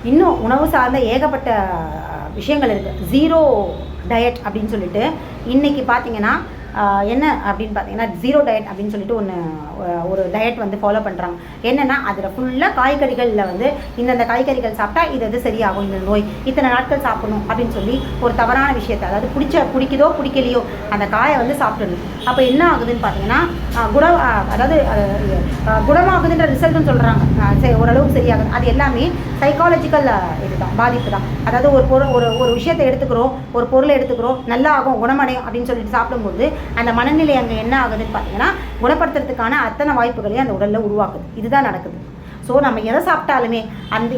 இன்னும் உணவு சார்ந்த ஏகப்பட்ட விஷயங்கள் இருக்குது. ஜீரோ டயட் அப்படின்னு சொல்லிட்டு இன்றைக்கி பார்த்தீங்கன்னா என்ன அப்படின்னு பார்த்தீங்கன்னா ஜீரோ டயட் அப்படின்னு சொல்லிட்டு ஒரு டயட் வந்து ஃபாலோ பண்ணுறாங்க. என்னென்னா அதில் ஃபுல்லாக காய்கறிகளில் வந்து இந்தந்த காய்கறிகள் சாப்பிட்டா இது சரியாகும், இந்த நோய் இத்தனை நாட்கள் சாப்பிடணும் அப்படின்னு சொல்லி ஒரு தவறான விஷயத்தை, அதாவது பிடிக்குதோ பிடிக்கலையோ அந்த காயை வந்து சாப்பிடணும். அப்போ என்ன ஆகுதுன்னு பார்த்தீங்கன்னா அதாவது குணமாகுதுன்ற ரிசல்ட்னு சொல்கிறாங்க. சரி, ஓரளவுக்கு சரியாகுது. அது எல்லாமே சைக்காலஜிக்கல் இதுதான், பாதிப்பு தான். அதாவது ஒரு விஷயத்தை எடுத்துக்கிறோம், ஒரு பொருளை எடுத்துக்கிறோம், நல்லா ஆகும், குணமடையும் அப்படின்னு சொல்லிட்டு சாப்பிடும்போது அந்த மனநிலை அங்கே என்ன ஆகுதுன்னு பார்த்தீங்கன்னா குணப்படுத்துறதுக்கான அத்தனை வாய்ப்புகளையும் அந்த உடலில் உருவாக்குது. இதுதான் நடக்குது. ஸோ நம்ம எதை சாப்பிட்டாலுமே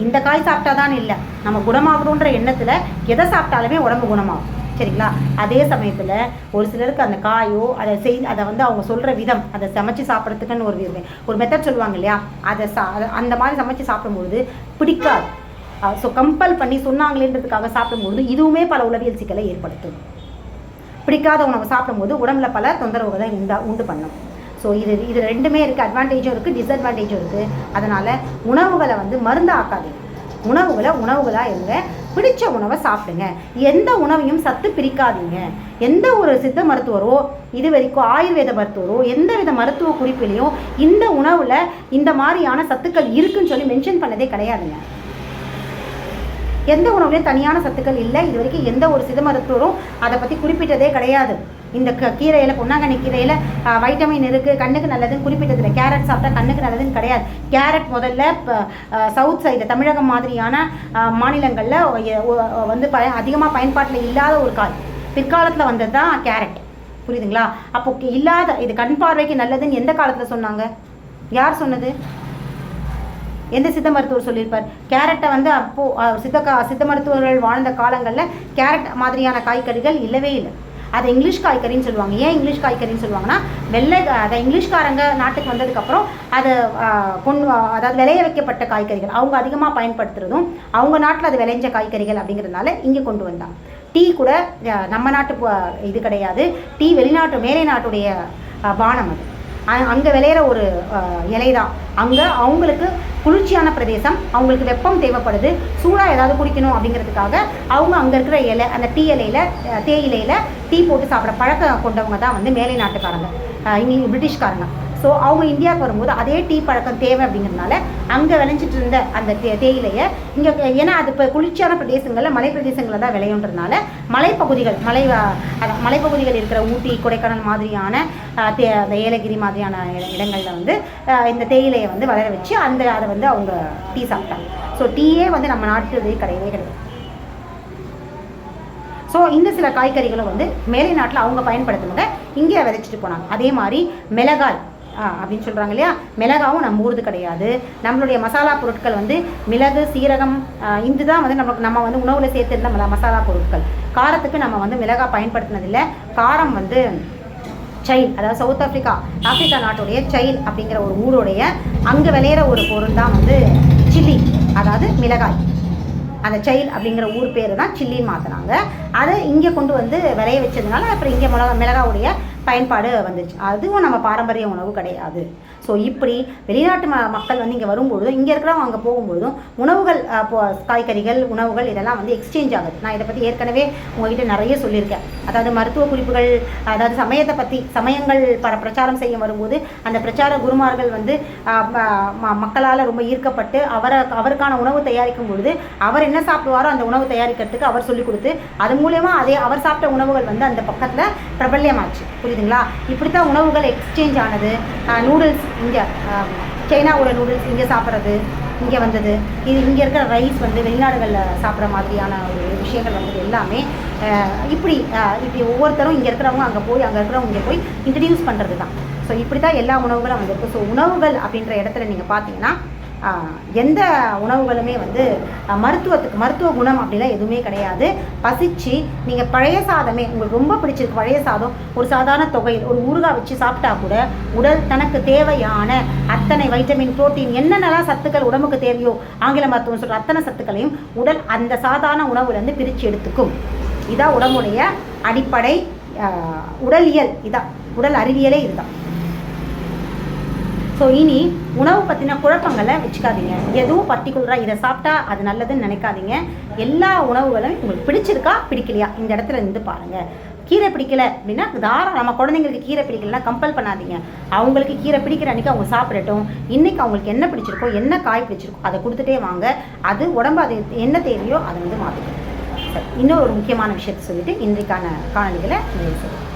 இந்த காய் சாப்பிட்டாதான் இல்லை, நம்ம குணமாகணுன்ற எண்ணத்தில் எதை சாப்பிட்டாலுமே உடம்பு குணமாகும். சரிங்களா? அதே சமயத்தில் ஒரு சிலருக்கு அந்த காயோ அதை வந்து அவங்க சொல்கிற விதம், அதை சமைச்சு சாப்பிட்றதுக்குன்னு ஒரு மெத்தட் சொல்லுவாங்க இல்லையா, அந்த மாதிரி சமைச்சு சாப்பிடும்பொழுது பிடிக்காது. ஸோ கம்பல் பண்ணி சொன்னாங்களேன்றதுக்காக சாப்பிடும்போது இதுவுமே பல உளவியல் சிக்கலை ஏற்படுத்தும். பிடிக்காத உணவை சாப்பிடும்போது உடம்புல பல தொந்தரவுகளை உண்டு பண்ணும். ஸோ இது ரெண்டுமே இருக்குது. அட்வான்டேஜும் இருக்குது, டிஸ்அட்வான்டேஜும் இருக்குது. அதனால் உணவுகளை வந்து மருந்து ஆக்காதீங்க. உணவுகளாக இருங்க. பிடிச்ச உணவை சாப்பிடுங்க. எந்த உணவையும் சத்து பிரிக்காதீங்க. எந்த ஒரு சித்த மருத்துவரோ இது வரைக்கும் ஆயுர்வேத மருத்துவரோ எந்த வித மருத்துவ குறிப்பிலையும் இந்த உணவில் இந்த மாதிரியான சத்துக்கள் இருக்குன்னு சொல்லி மென்ஷன் பண்ணதே கிடையாதுங்க. எந்த உணவுலையும் தனியான சத்துக்கள் இல்லை. இது வரைக்கும் எந்த ஒரு சித்த மருத்துவரும் அதை பற்றி குறிப்பிட்டதே கிடையாது. இந்த கீரையில், பொன்னாங்கண்ணி கீரையில் வைட்டமின் இருக்குது, கண்ணுக்கு நல்லதுன்னு குறிப்பிட்டதில்லை. கேரட் சாப்பிட்டா கண்ணுக்கு நல்லதுன்னு கிடையாது. கேரட் முதல்ல சவுத் சைடில் தமிழகம் மாதிரியான மாநிலங்களில் வந்து அதிகமாக பயன்பாட்டில் இல்லாத ஒரு காய். பிற்காலத்தில் வந்தது தான் கேரட். புரியுதுங்களா? அப்போ இல்லாத இது கண் பார்வைக்கு நல்லதுன்னு எந்த காலத்தில் சொன்னாங்க? யார் சொன்னது? எந்த சித்த மருத்துவர் சொல்லியிருப்பார்? கேரட்டை வந்து அப்போது சித்த மருத்துவர்கள் வாழ்ந்த காலங்களில் கேரட் மாதிரியான காய்கறிகள் இல்லவே இல்லை. அதை இங்கிலீஷ் காய்கறின்னு சொல்லுவாங்க. ஏன் இங்கிலீஷ் காய்கறின்னு சொல்லுவாங்கன்னா, அதை இங்கிலீஷ்காரங்க நாட்டுக்கு வந்ததுக்கப்புறம் அதை அதாவது விளைய வைக்கப்பட்ட காய்கறிகள் அவங்க அதிகமாக பயன்படுத்துகிறதும், அவங்க நாட்டில் அது விளைஞ்ச காய்கறிகள் அப்படிங்கிறதுனால இங்கே கொண்டு வந்தாங்க. டீ கூட நம்ம நாட்டு இது கிடையாது. டீ மேலை நாட்டுடைய பானம். அது அங்கே விளையிற ஒரு இலை தான். அங்கே அவங்களுக்கு குளிர்ச்சியான பிரதேசம், அவங்களுக்கு வெப்பம் தேவைப்படுது, சூடாக ஏதாவது குடிக்கணும் அப்படிங்கிறதுக்காக அவங்க அங்கே இருக்கிற இலை, அந்த தேயிலையில் டீ போட்டு சாப்பிட்ற பழக்கம் கொண்டவங்க தான் வந்து மேலை நாட்டுக்காரங்க, பிரிட்டிஷ்காரங்க. ஸோ அவங்க இந்தியாவுக்கு வரும்போது அதே டீ பழக்கம் தேவை அப்படிங்கிறதுனால அங்கே விளைஞ்சிட்டு இருந்த அந்த தேயிலையை இங்கே, ஏன்னா அது இப்போ குளிர்ச்சியான பிரதேசங்களில் மலை பிரதேசங்களில் தான் விளையுன்றதுனால மலைப்பகுதிகள் இருக்கிற ஊட்டி, கொடைக்கானல் மாதிரியான அந்த ஏலகிரி மாதிரியான இடங்களில் வந்து இந்த தேயிலையை வந்து வளர வச்சு அதை வந்து அவங்க டீ சாப்பிட்டாங்க. ஸோ டீயே வந்து நம்ம நாட்டு கிடையவே கிடையாது. ஸோ இந்த சில காய்கறிகளும் வந்து மேலை நாட்டில் அவங்க பயன்படுத்தினதை இங்கே விதைச்சிட்டு போனாங்க. அதே மாதிரி மிளகாய் அப்படின்னு சொல்கிறாங்க இல்லையா, மிளகாவும் நம்ம ஊருது கிடையாது. நம்மளுடைய மசாலா பொருட்கள் வந்து மிளகு, சீரகம், இதுதான் வந்து நம்ம வந்து உணவில் சேர்த்துருந்த மசாலா பொருட்கள். காரத்துக்கு நம்ம வந்து மிளகாய் பயன்படுத்தினதில்லை. காரம் வந்து சைல், அதாவது சவுத் ஆப்பிரிக்கா நாட்டுடைய சைல் அப்படிங்கிற ஒரு ஊருடைய அங்கே விளையிற ஒரு பொருள் தான் வந்து சில்லி, அதாவது மிளகாய். அந்த சைல் அப்படிங்கிற ஊர் பேர் தான் சில்லின்னு மாற்றினாங்க. அதை இங்கே கொண்டு வந்து விளைய வச்சதுனால அப்புறம் இங்கே மிளகாவுடைய பயன்பாடு வந்துச்சு. அதுவும் நம்ம பாரம்பரிய உணவு கிடையாது. ஸோ இப்படி வெளிநாட்டு மக்கள் வந்து இங்கே வரும்பொழுது, இங்கே இருக்கிறவங்க அங்கே போகும்பொழுதும் உணவுகள், காய்கறிகள், உணவுகள் இதெல்லாம் வந்து எக்ஸ்சேஞ்ச் ஆகுது. நான் இதை பற்றி ஏற்கனவே உங்கள்கிட்ட நிறைய சொல்லியிருக்கேன். அதாவது மருத்துவ குறிப்புகள், அதாவது சமயத்தை பற்றி சமயங்கள் பிரச்சாரம் செய்ய வரும்போது அந்த பிரச்சார குருமார்கள் வந்து மக்களால் ரொம்ப ஈர்க்கப்பட்டு அவருக்கான உணவு தயாரிக்கும் பொழுது அவர் என்ன சாப்பிடுவாரோ அந்த உணவு தயாரிக்கிறதுக்கு அவர் சொல்லிக் கொடுத்து அது மூலயமா அவர் சாப்பிட்ட உணவுகள் வந்து அந்த பக்கத்தில் பிரபல்யமாச்சு. புரியுதுங்களா? இப்படித்தான் உணவுகள் எக்ஸ்சேஞ்ச் ஆனது. நூடுல்ஸ் இங்கே சைனாவோட நூடுல்ஸ் இங்கே சாப்பிட்றது இங்கே வந்தது. இது இங்கே இருக்கிற ரைஸ் வந்து வெளிநாடுகளில் சாப்பிட்ற மாதிரியான ஒரு விஷயங்கள் வந்தது எல்லாமே இப்படி ஒவ்வொருத்தரும் இங்கே இருக்கிறவங்க அங்கே இருக்கிறவங்க இங்கே போய் இன்ட்ரடியூஸ் பண்ணுறது தான். ஸோ இப்படி தான் எல்லா உணவுகளும் வந்திருக்கு. ஸோ உணவுகள் அப்படின்ற இடத்துல நீங்கள் பார்த்தீங்கன்னா எந்த உணவுகளுமே வந்து மருத்துவ குணம் அப்படிலாம் எதுவுமே கிடையாது. பசிச்சு நீங்கள் பழைய சாதமே உங்களுக்கு ரொம்ப பிடிச்சிருக்கு, பழைய சாதம், ஒரு சாதாரண தொகையில் ஒரு ஊறுகாய் வச்சு சாப்பிட்டா கூட உடல் தனக்கு தேவையான அத்தனை வைட்டமின், புரோட்டீன், என்னென்னலாம் சத்துக்கள் உடம்புக்கு தேவையோ ஆங்கில மருத்துவம் சொல்கிற அத்தனை சத்துக்களையும் உடல் அந்த சாதாரண உணவுலேருந்து பிரித்து எடுத்துக்கும். இதான் உடம்புடைய அடிப்படை உடலியல். இதான் உடல் அறிவியலே. இதுதான். ஸோ இனி உணவு பற்றின குழப்பங்களை வச்சுக்காதீங்க. எதுவும் பர்டிகுலராக இதை சாப்பிட்டா அது நல்லதுன்னு நினைக்காதீங்க. எல்லா உணவுகளும் உங்களுக்கு பிடிச்சிருக்கா பிடிக்கலையா இந்த இடத்துல இருந்து பாருங்கள். கீரை பிடிக்கல அப்படின்னா தாராளம் நம்ம குழந்தைங்களுக்கு கீரை பிடிக்கலன்னா கம்பல் பண்ணாதீங்க. அவங்களுக்கு கீரை பிடிக்கிற அன்றைக்கி அவங்க சாப்பிடட்டும். இன்றைக்கி அவங்களுக்கு என்ன பிடிச்சிருக்கோ என்ன காய் பிடிச்சிருக்கோ அதை கொடுத்துட்டே வாங்க. அது உடம்பு அது என்ன தேவையோ அதை வந்து மாற்றிக்கணும். சரி, இன்னொரு முக்கியமான விஷயத்தை சொல்லிவிட்டு இன்றைக்கான காணொலிகளை நிறைவு செய்யும்.